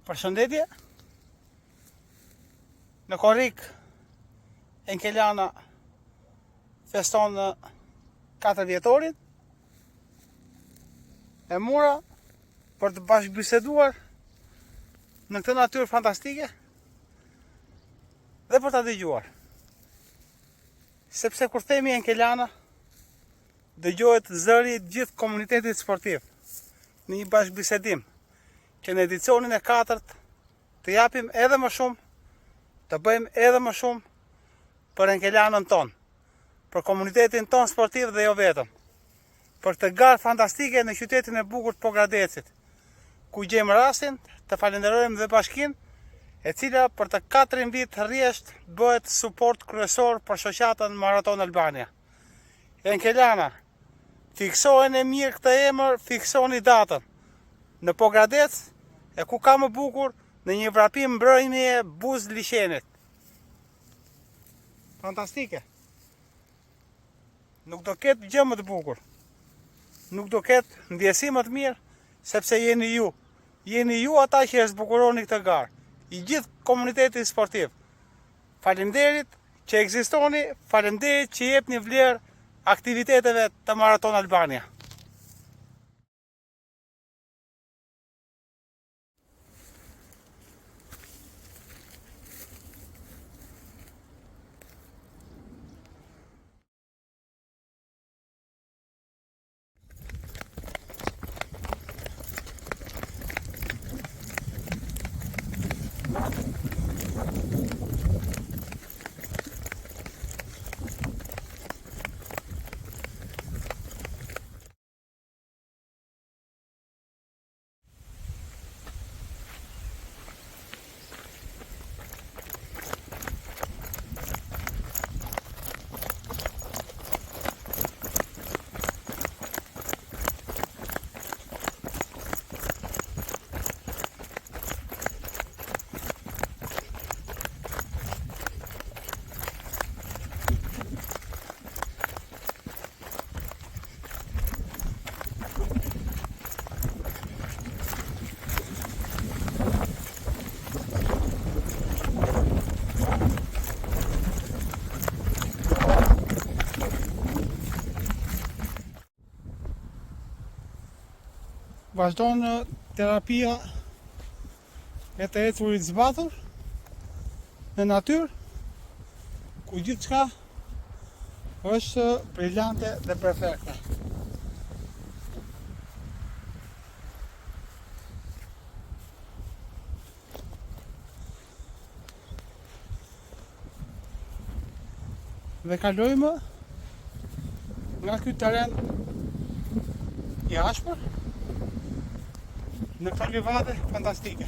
Përshëndetje. Në Korrik, Enkelana feston 4 vjetorin. E mora për të bashkëbiseduar në këtë natyrë fantastike dhe për ta dëgjuar. Sepse kur themi Enkelana, dëgjohet zëri i gjithë komunitetit sportiv në një bashkëbisedim që në edicionin e 4 të japim edhe më shumë, të bëjmë edhe më shumë për Enkelanën tonë, për komunitetin tonë sportiv dhe jo vetëm, për të garë fantastike në qytetin e bukur të Pogradecit, ku gjejmë rastin të falenderojmë dhe bashkinë, e cila për të 4 vit rresht bëhet suport kryesor për shoqatën Maraton Albania. Enkelana, fiksojeni e mirë këtë emër, fiksoni datën në Pogradec, e ku ka më bukur në një vrapim mbrëmje Buz Liçenit. Fantastike. Nuk do ketë gjë më të bukur. Nuk do ketë ndjesi më të mirë, sepse jeni ju. Jeni ju ata që e zbukuroni këtë garë. I gjithë komuniteti sportiv. Faleminderit që ekzistoni, faleminderit që jepni vlerë aktiviteteve të Maraton Albania. Vazhdon terapia e të ecurit zbatur në natyrë, ku gjithçka është brillante dhe perfekte. Dhe kalojmë nga ky teren i ashpër në këtë livade fantastike.